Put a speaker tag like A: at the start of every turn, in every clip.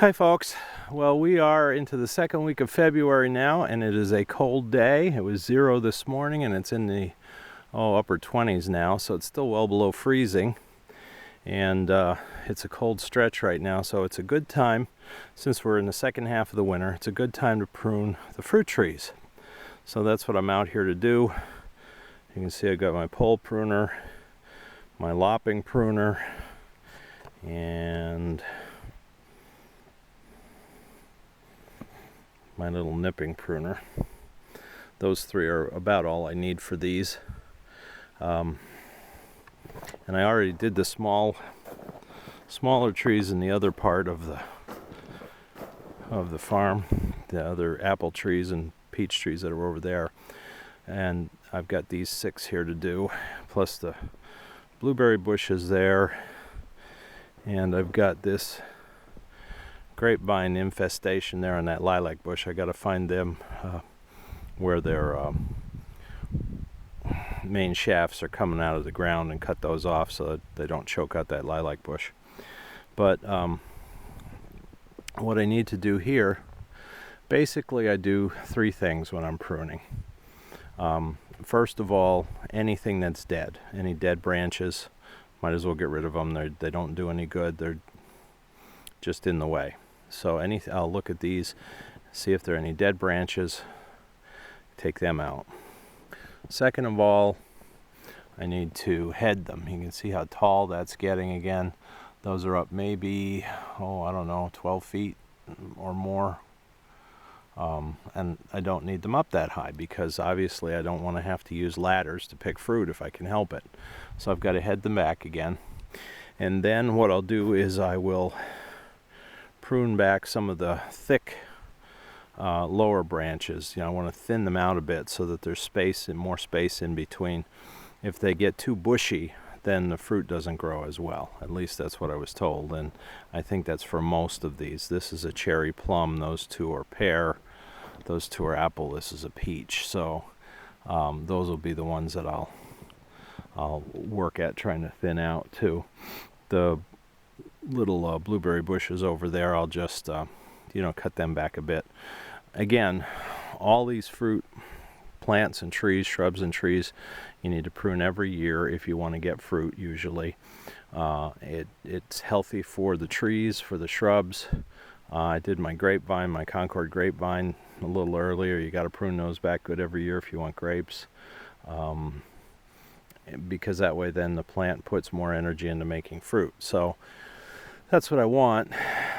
A: Hi folks. Well, we are into the second week of February now, and it is a cold day. It was 0 this morning, and it's in the upper 20s now, so it's still well below freezing. And it's a cold stretch right now, so it's a good time, since we're in the second half of the winter, it's a good time to prune the fruit trees. So that's what I'm out here to do. You can see I've got my pole pruner, my lopping pruner, and my little nipping pruner. Those three are about all I need for these. And I already did the smaller trees in the other part of the farm, the other apple trees and peach trees that are over there. And I've got these 6 here to do, plus the blueberry bushes there. And I've got this grapevine infestation there on that lilac bush. I got to find them where their main shafts are coming out of the ground and cut those off so that they don't choke out that lilac bush. But what I need to do here, basically I do 3 things when I'm pruning. First of all, anything that's dead, any dead branches, might as well get rid of them. They don't do any good. They're just in the way. So I'll look at these, see if there are any dead branches, take them out. Second of all, I need to head them. You can see how tall that's getting again. Those are up maybe, I don't know, 12 feet or more. And I don't need them up that high because obviously I don't want to have to use ladders to pick fruit if I can help it. So I've got to head them back again. And then what I'll do is I will prune back some of the thick lower branches. I want to thin them out a bit so that there's more space in between. If they get too bushy, then the fruit doesn't grow as well. At least that's what I was told, and I think that's for most of these. This is a cherry plum, those 2 are pear, those 2 are apple, this is a peach. So those will be the ones that I'll work at trying to thin out too. The little blueberry bushes over there, I'll just cut them back a bit. Again, all these fruit plants and trees, shrubs and trees, you need to prune every year if you want to get fruit usually. It's healthy for the trees, for the shrubs. I did my grapevine, my Concord grapevine a little earlier. You got to prune those back good every year if you want grapes. Because that way then the plant puts more energy into making fruit. So that's what I want.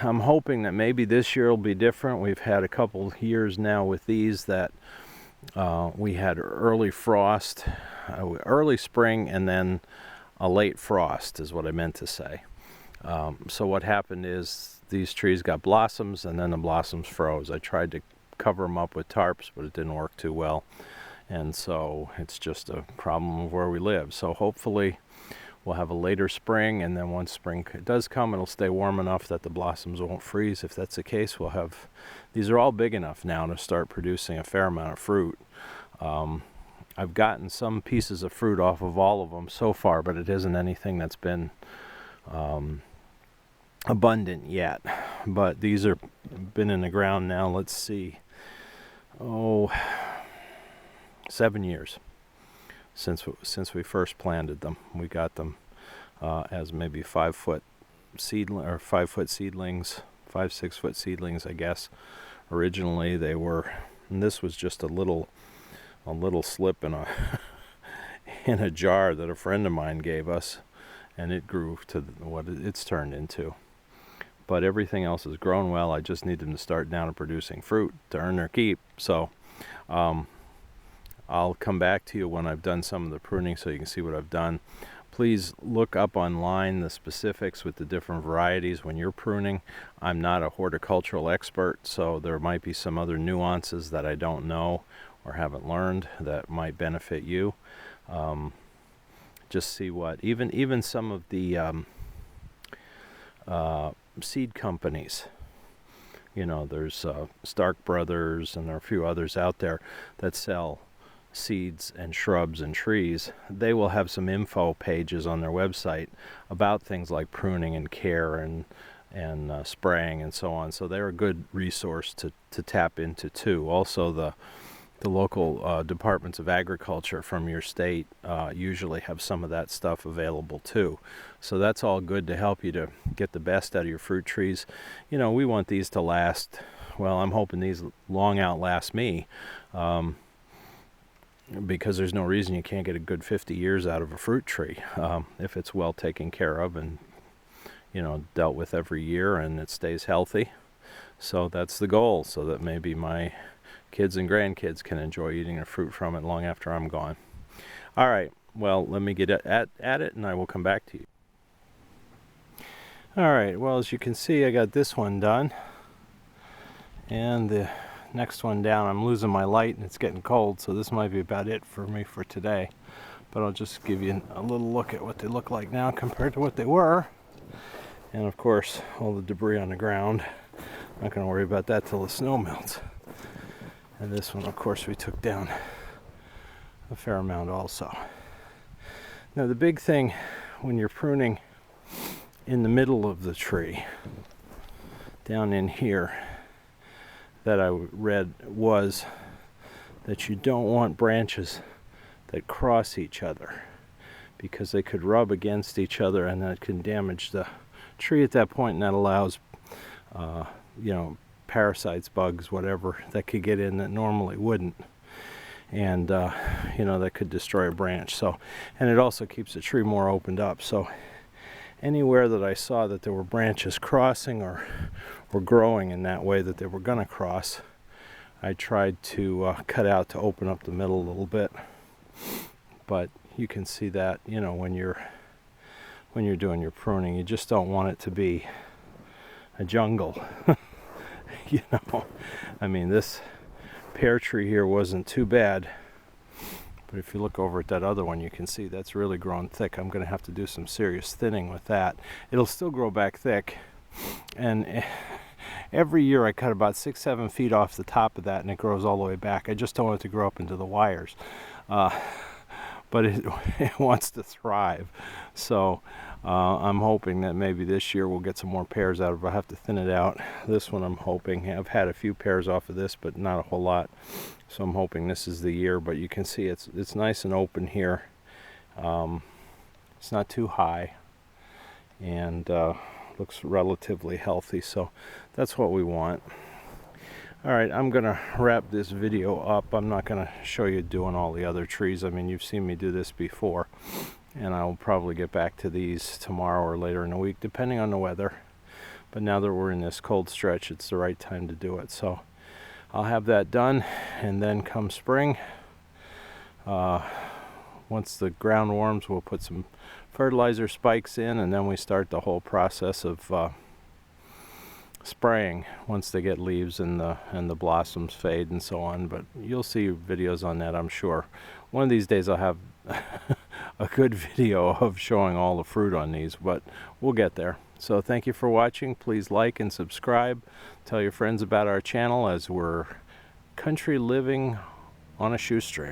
A: I'm hoping that maybe this year will be different. We've had a couple years now with these that we had early frost, early spring, and then a late frost is what I meant to say. So what happened is these trees got blossoms and then the blossoms froze. I tried to cover them up with tarps, but it didn't work too well. And so it's just a problem of where we live. So hopefully we'll have a later spring, and then once spring does come, it'll stay warm enough that the blossoms won't freeze. If that's the case, we'll have, these are all big enough now to start producing a fair amount of fruit. I've gotten some pieces of fruit off of all of them so far, but it isn't anything that's been abundant yet. But these are been in the ground now, let's see, 7 years since we first planted them. We got them as maybe 5-foot seedling or 5-foot seedlings, 5-6-foot seedlings, I guess. Originally they were, and this was just a little slip in a in a jar that a friend of mine gave us, and it grew to what it's turned into. But everything else has grown well. I just need them to start down and producing fruit to earn their keep. So I'll come back to you when I've done some of the pruning so you can see what I've done. Please look up online the specifics with the different varieties when you're pruning. I'm not a horticultural expert, so there might be some other nuances that I don't know or haven't learned that might benefit you. Just see what, even some of the seed companies, there's Stark Brothers, and there are a few others out there that sell seeds and shrubs and trees. They will have some info pages on their website about things like pruning and care and spraying and so on. So they're a good resource to tap into too. Also, the local departments of agriculture from your state usually have some of that stuff available too. So that's all good to help you to get the best out of your fruit trees. You know, we want these to last, well, I'm hoping these long outlast me, because there's no reason you can't get a good 50 years out of a fruit tree if it's well taken care of and, you know, dealt with every year and it stays healthy. So that's the goal, so that maybe my kids and grandkids can enjoy eating the fruit from it long after I'm gone. All right, well, let me get at it and I will come back to you. All right, well, as you can see, I got this one done. And the next one down, I'm losing my light and it's getting cold, so this might be about it for me for today. But I'll just give you a little look at what they look like now compared to what they were. And of course, all the debris on the ground. Not going to worry about that till the snow melts. And this one, of course, we took down a fair amount also. Now the big thing when you're pruning in the middle of the tree, down in here, that I read was that you don't want branches that cross each other, because they could rub against each other and that can damage the tree at that point, and that allows you know, parasites, bugs, whatever, that could get in that normally wouldn't, and you know, that could destroy a branch. So, and it also keeps the tree more opened up. So anywhere that I saw that there were branches crossing or growing in that way that they were going to cross, I tried to cut out to open up the middle a little bit. But you can see that, you know, when you're doing your pruning, you just don't want it to be a jungle. You know, I mean, this pear tree here wasn't too bad, but if you look over at that other one, you can see that's really grown thick. I'm going to have to do some serious thinning with that. It'll still grow back thick, and every year I cut about 6-7 feet off the top of that, and it grows all the way back. I just don't want it to grow up into the wires, but it wants to thrive. So I'm hoping that maybe this year we'll get some more pears out of it. I'll have to thin it out. This one I'm hoping, I've had a few pears off of this, but not a whole lot. So I'm hoping this is the year, but you can see it's nice and open here. It's not too high, and looks relatively healthy, so that's what we want. All right, I'm gonna wrap this video up. I'm not gonna show you doing all the other trees. I mean, you've seen me do this before, and I'll probably get back to these tomorrow or later in the week, depending on the weather. But now that we're in this cold stretch, it's the right time to do it. So I'll have that done, and then come spring, once the ground warms, we'll put some fertilizer spikes in, and then we start the whole process of spraying once they get leaves and the blossoms fade and so on. But you'll see videos on that, I'm sure. One of these days I'll have a good video of showing all the fruit on these, but we'll get there. So thank you for watching. Please like and subscribe. Tell your friends about our channel, as we're country living on a shoestring.